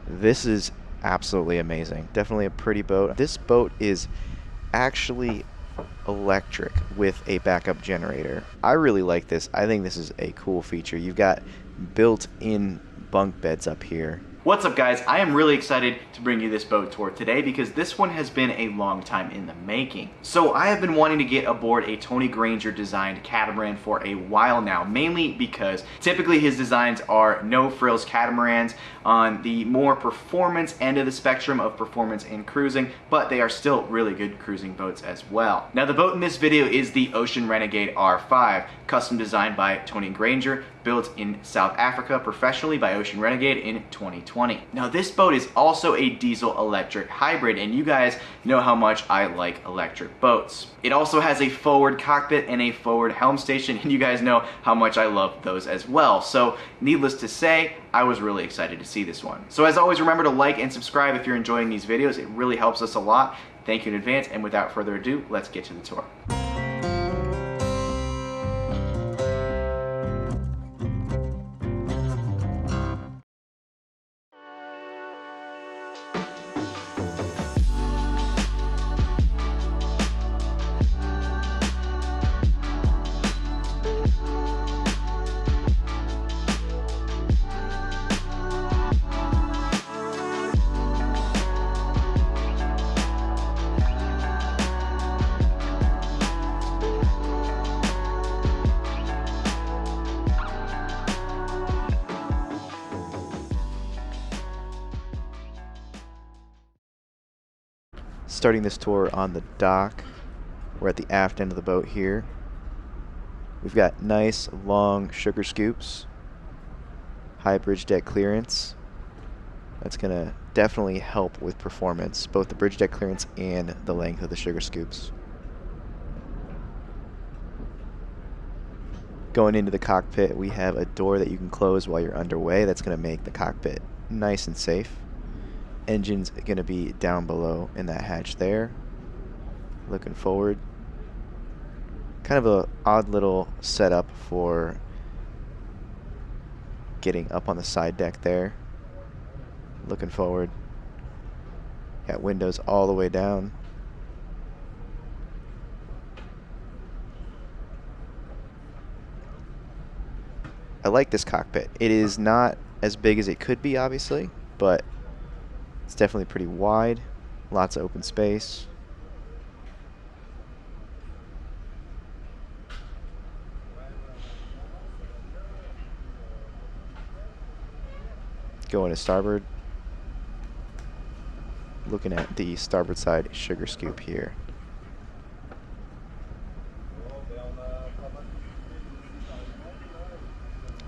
This is absolutely amazing. Definitely a pretty boat. This boat is actually electric with a backup generator. I really like this. I think this is a cool feature. You've got built-in bunk beds up here. What's up, guys? I am really excited to bring you this boat tour today because this one has been a long time in the making. So I have been wanting to get aboard a Tony Granger designed catamaran for a while now, mainly because typically his designs are no frills catamarans on the more performance end of the spectrum of performance and cruising, but they are still really good cruising boats as well. Now, the boat in this video is the Ocean Renegade R5, custom designed by Tony Granger, built in South Africa professionally by Ocean Renegade in 2020. Now, this boat is also a diesel-electric hybrid, and you guys know how much I like electric boats. It also has a forward cockpit and a forward helm station, and you guys know how much I love those as well. So, needless to say, I was really excited to see this one. So as always, remember to like and subscribe if you're enjoying these videos. It really helps us a lot. Thank you in advance, and without further ado, let's get to the tour. Starting this tour on the dock. We're at the aft end of the boat here. We've got nice long sugar scoops, high bridge deck clearance. That's gonna definitely help with performance, both the bridge deck clearance and the length of the sugar scoops. Going into the cockpit, we have a door that you can close while you're underway. That's gonna make the cockpit nice and safe. Engine's going to be down below in that hatch there. Looking forward. Kind of a odd little setup for getting up on the side deck there. Looking forward. Got windows all the way down. I like this cockpit. It is not as big as it could be, obviously, but it's definitely pretty wide, lots of open space. Going to starboard. Looking at the starboard side sugar scoop here.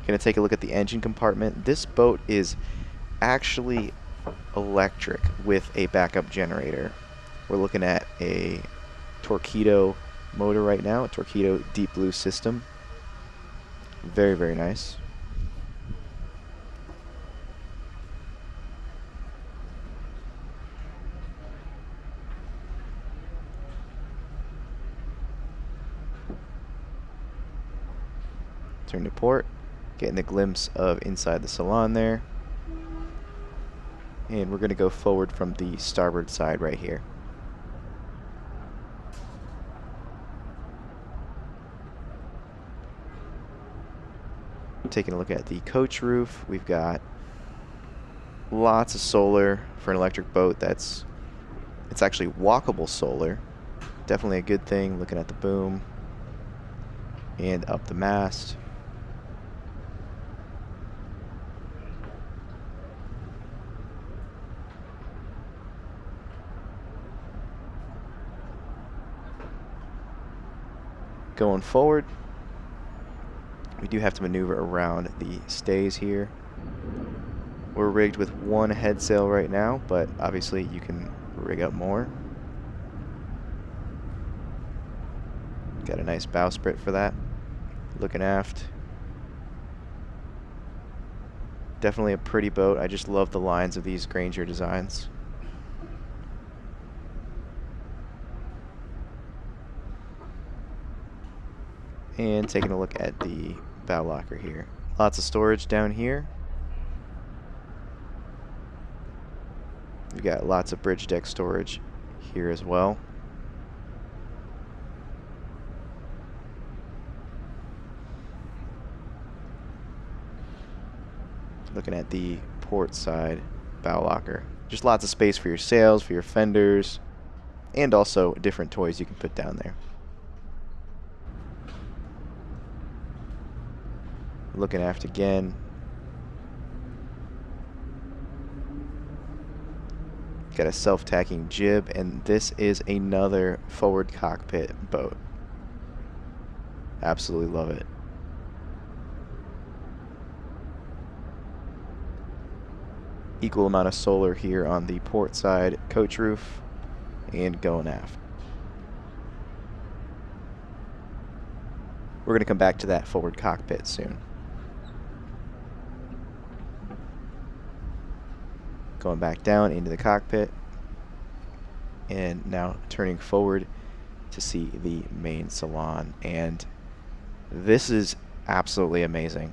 Gonna take a look at the engine compartment. This boat is actually electric with a backup generator. We're looking at a Torpedo motor right now, a Torpedo deep blue system. Very, very nice. Turn to port, getting the glimpse of inside the salon there. And we're going to go forward from the starboard side right here. Taking a look at the coach roof, we've got lots of solar for an electric boat. It's actually walkable solar. Definitely a good thing. Looking at the boom and up the mast. Going forward, we do have to maneuver around the stays here. We're rigged with one head sail right now, but obviously you can rig up more. Got a nice bowsprit for that. Looking aft. Definitely a pretty boat. I just love the lines of these Granger designs. And taking a look at the bow locker here. Lots of storage down here. We've got lots of bridge deck storage here as well. Looking at the port side bow locker. Just lots of space for your sails, for your fenders, and also different toys you can put down there. Looking aft again. Got a self-tacking jib, and this is another forward cockpit boat. Absolutely love it. Equal amount of solar here on the port side coach roof and going aft. We're going to come back to that forward cockpit soon. Going back down into the cockpit, and now turning forward to see the main salon, and this is absolutely amazing.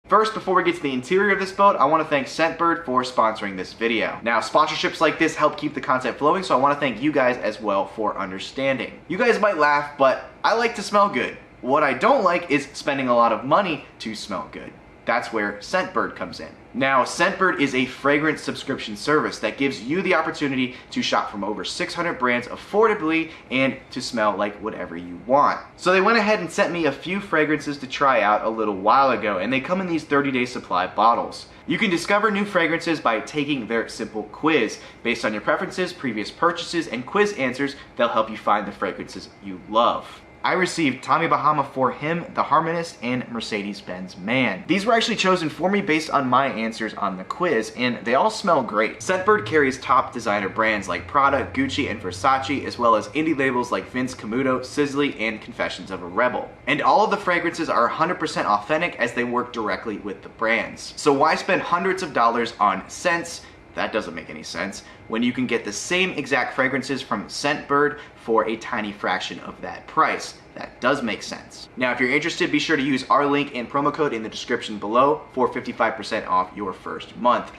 First, before we get to the interior of this boat, I want to thank Scentbird for sponsoring this video. Now, sponsorships like this help keep the content flowing, so I want to thank you guys as well for understanding. You guys might laugh, but I like to smell good. What I don't like is spending a lot of money to smell good. That's where Scentbird comes in. Now, Scentbird is a fragrance subscription service that gives you the opportunity to shop from over 600 brands affordably and to smell like whatever you want. So they went ahead and sent me a few fragrances to try out a little while ago, and they come in these 30-day supply bottles. You can discover new fragrances by taking their simple quiz. Based on your preferences, previous purchases, and quiz answers, they'll help you find the fragrances you love. I received Tommy Bahama for Him, The Harmonist, and Mercedes-Benz Man. These were actually chosen for me based on my answers on the quiz, and they all smell great. Scentbird carries top designer brands like Prada, Gucci, and Versace, as well as indie labels like Vince Camuto, Sisley, and Confessions of a Rebel. And all of the fragrances are 100% authentic as they work directly with the brands. So why spend hundreds of dollars on scents? That doesn't make any sense, when you can get the same exact fragrances from Scentbird for a tiny fraction of that price. That does make sense. Now, if you're interested, be sure to use our link and promo code in the description below for 55% off your first month.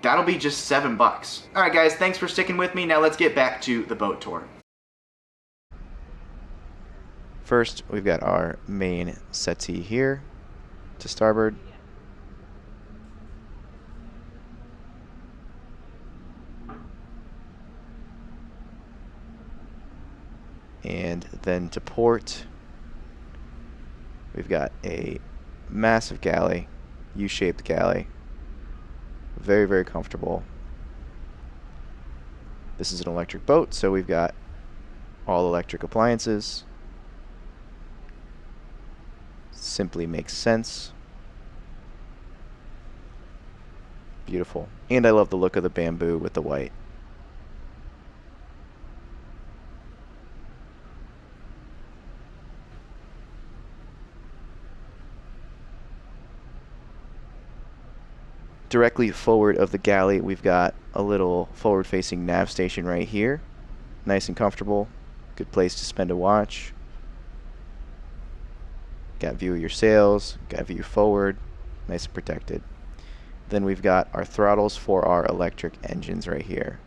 That'll be just $7. All right, guys, thanks for sticking with me. Now let's get back to the boat tour. First, we've got our main settee here to starboard. And then to port, we've got a massive galley, U-shaped galley. Very, very comfortable. This is an electric boat, so we've got all electric appliances. Simply makes sense. Beautiful. And I love the look of the bamboo with the white. Directly forward of the galley, we've got a little forward-facing nav station right here. Nice and comfortable. Good place to spend a watch. Got view of your sails, got view forward, nice and protected. Then we've got our throttles for our electric engines right here.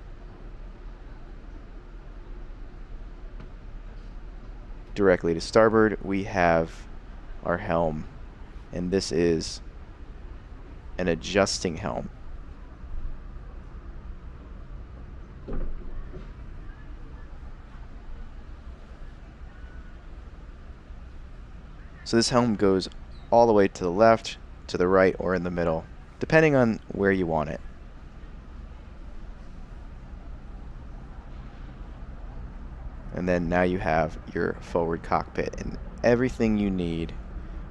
Directly to starboard, we have our helm, and this is an adjusting helm. So this helm goes all the way to the left, to the right, or in the middle, depending on where you want it. And then now you have your forward cockpit, and everything you need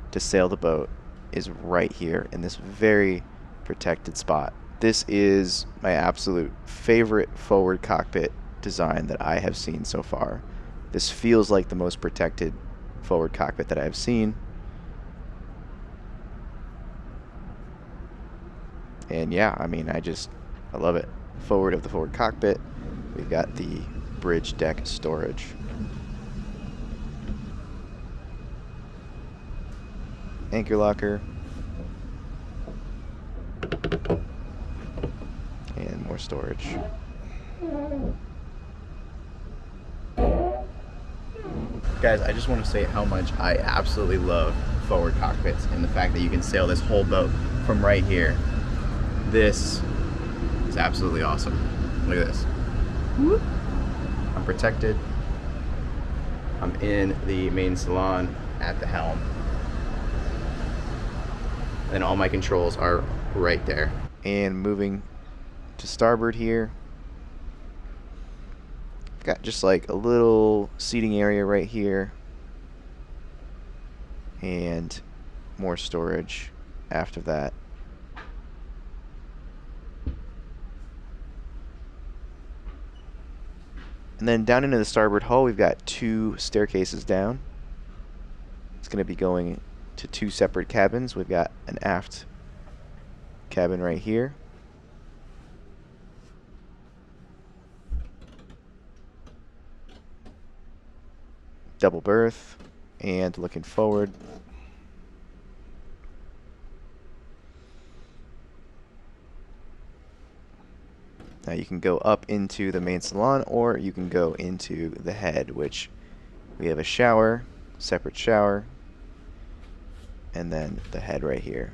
to sail the boat is right here in this very protected spot. This is my absolute favorite forward cockpit design that I have seen so far. This feels like the most protected forward cockpit that I have seen. And yeah, I mean, I love it. Forward of the forward cockpit, we've got the bridge deck storage. Anchor locker. And more storage. Guys, I just want to say how much I absolutely love forward cockpits and the fact that you can sail this whole boat from right here. This is absolutely awesome. Look at this. I'm protected. I'm in the main salon at the helm. And all my controls are right there. And moving to starboard here, got just like a little seating area right here and more storage after that. And then down into the starboard hull, we've got 2 staircases down. It's going to be going to 2 separate cabins. We've got an aft cabin right here. Double berth, and looking forward, now you can go up into the main salon or you can go into the head, which we have a shower, separate shower, and then the head right here.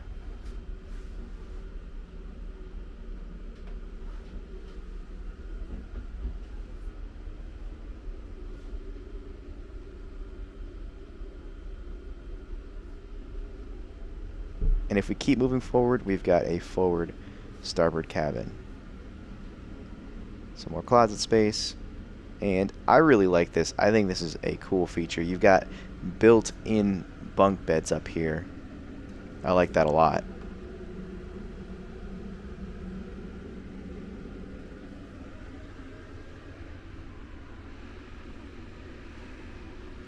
And if we keep moving forward, we've got a forward starboard cabin. Some more closet space. And I really like this. I think this is a cool feature. You've got built-in bunk beds up here. I like that a lot.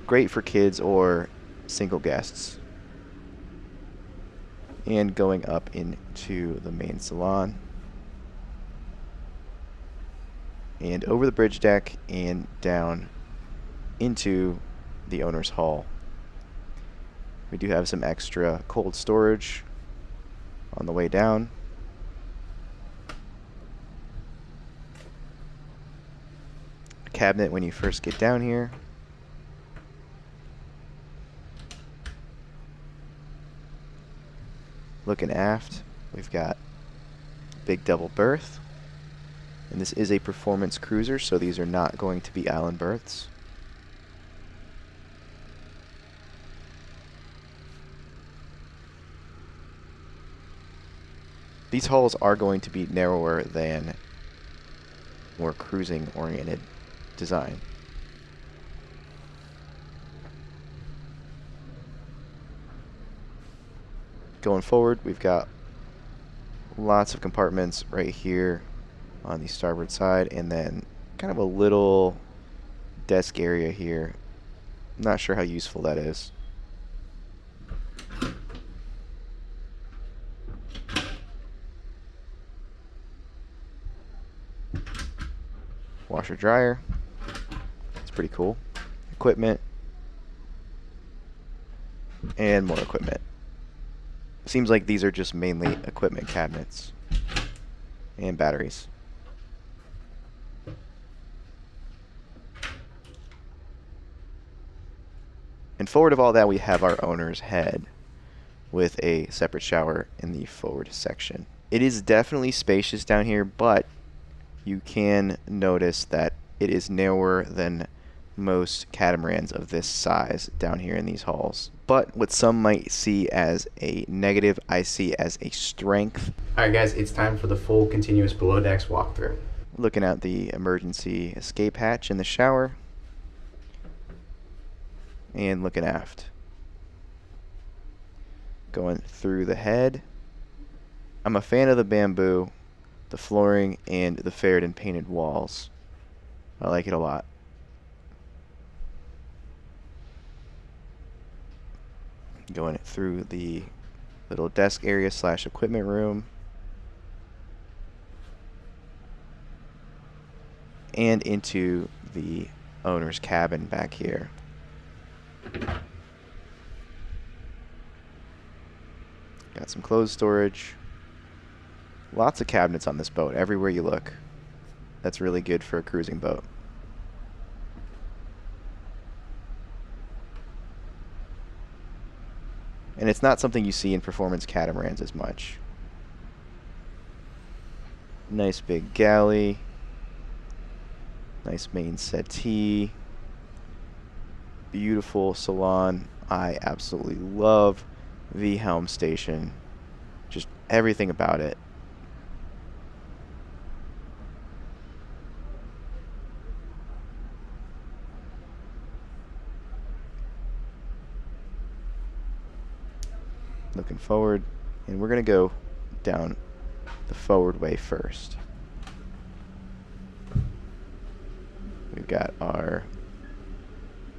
Great for kids or single guests. And going up into the main salon. And over the bridge deck and down into the owner's hall. We do have some extra cold storage on the way down. A cabinet when you first get down here. Looking aft, we've got a big double berth. And this is a performance cruiser, so these are not going to be island berths. These hulls are going to be narrower than more cruising-oriented design. Going forward, we've got lots of compartments right here on the starboard side, and then kind of a little desk area here. Not sure how useful that is. Washer dryer. It's pretty cool. Equipment. And more equipment. Seems like these are just mainly equipment cabinets and batteries. And forward of all that, we have our owner's head with a separate shower in the forward section. It is definitely spacious down here, but you can notice that it is narrower than most catamarans of this size down here in these halls. But what some might see as a negative, I see as a strength. Alright guys, it's time for the full continuous below decks walkthrough. Looking at the emergency escape hatch in the shower. And looking aft. Going through the head. I'm a fan of the bamboo, the flooring, and the faired and painted walls. I like it a lot. Going through the little desk area / equipment room. And into the owner's cabin back here. Got some clothes storage. Lots of cabinets on this boat, everywhere you look. that's really good for a cruising boat. And it's not something you see in performance catamarans as much. Nice big galley. Nice main settee. Beautiful salon. I absolutely love the helm station. Just everything about it. Looking forward, and we're going to go down the forward way first. We've got our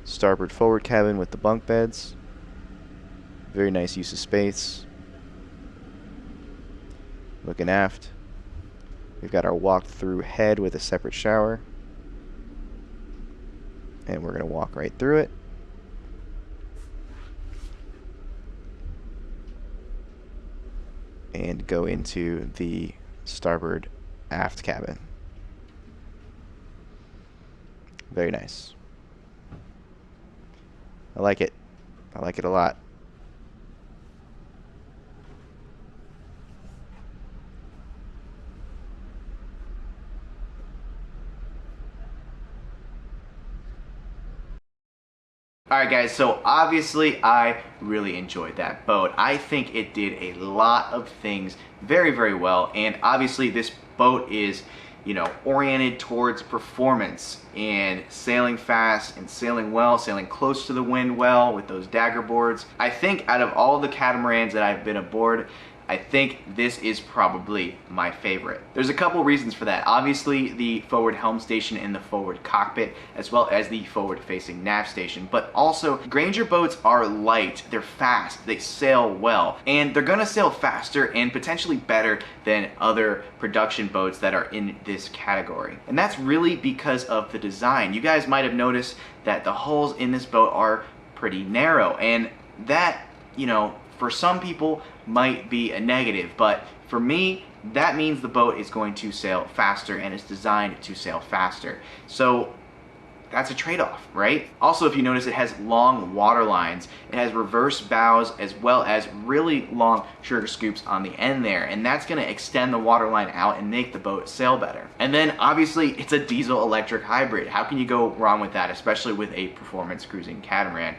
starboard forward cabin with the bunk beds. Very nice use of space. Looking aft, we've got our walk-through head with a separate shower. And we're going to walk right through it. And go into the starboard aft cabin. Very nice. I like it. I like it a lot. Alright guys, so obviously I really enjoyed that boat. I think it did a lot of things very, very well, and obviously this boat is, you know, oriented towards performance and sailing fast and sailing well, sailing close to the wind well with those dagger boards. I think out of all the catamarans that I've been aboard, I think this is probably my favorite. There's a couple reasons for that. Obviously the forward helm station and the forward cockpit, as well as the forward facing nav station. But also, Granger boats are light, they're fast, they sail well, and they're gonna sail faster and potentially better than other production boats that are in this category. And that's really because of the design. You guys might have noticed that the hulls in this boat are pretty narrow, and that, you know, for some people might be a negative, but for me, that means the boat is going to sail faster and is designed to sail faster. So that's a trade-off, right? Also, if you notice, it has long water lines. It has reverse bows as well as really long sugar scoops on the end there, and that's gonna extend the water line out and make the boat sail better. And then obviously it's a diesel electric hybrid. How can you go wrong with that, especially with a performance cruising catamaran?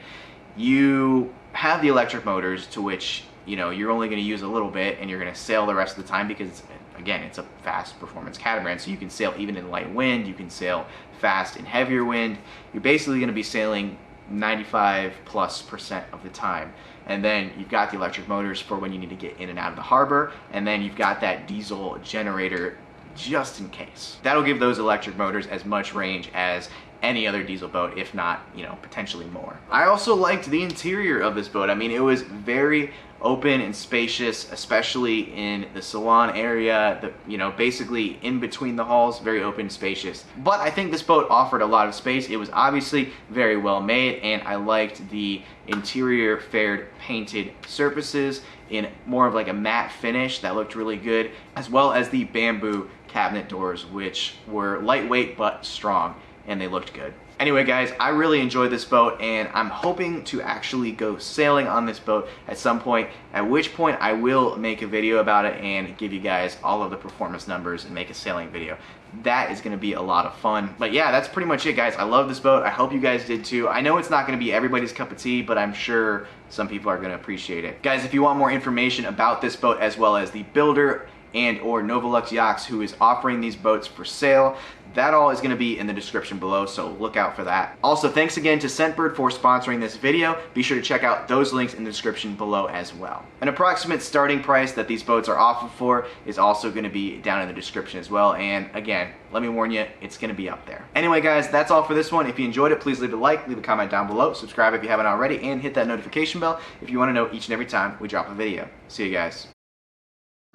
You have the electric motors, to which, you know, you're only going to use a little bit and you're going to sail the rest of the time because, again, it's a fast performance catamaran, so you can sail even in light wind, you can sail fast in heavier wind. You're basically going to be sailing 95+% of the time. And then you've got the electric motors for when you need to get in and out of the harbor, and then you've got that diesel generator just in case. That'll give those electric motors as much range as any other diesel boat, if not, you know, potentially more. I also liked the interior of this boat. I mean, it was very open and spacious, especially in the salon area, you know, basically in between the hulls, very open and spacious. But I think this boat offered a lot of space. It was obviously very well made, and I liked the interior fared painted surfaces in more of like a matte finish that looked really good, as well as the bamboo cabinet doors, which were lightweight but strong, and they looked good. Anyway guys, I really enjoyed this boat, and I'm hoping to actually go sailing on this boat at some point, at which point I will make a video about it and give you guys all of the performance numbers and make a sailing video. That is going to be a lot of fun. But yeah, that's pretty much it guys. I love this boat. I hope you guys did too. I know it's not going to be everybody's cup of tea, but I'm sure some people are going to appreciate it. Guys, if you want more information about this boat, as well as the builder and or NovaLuxe Yachts, who is offering these boats for sale, that all is going to be in the description below, so look out for that. Also, thanks again to Scentbird for sponsoring this video. Be sure to check out those links in the description below as well. An approximate starting price that these boats are offered for is also going to be down in the description as well, and again, let me warn you, it's going to be up there. Anyway guys, that's all for this one. If you enjoyed it, please leave a like, leave a comment down below, subscribe if you haven't already, and hit that notification bell if you want to know each and every time we drop a video. See you guys.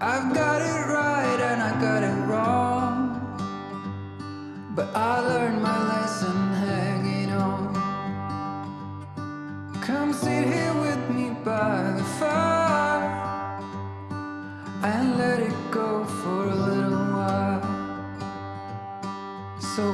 I've got it right and I got it wrong, but I learned my lesson hanging on. Come sit here with me by the fire and let it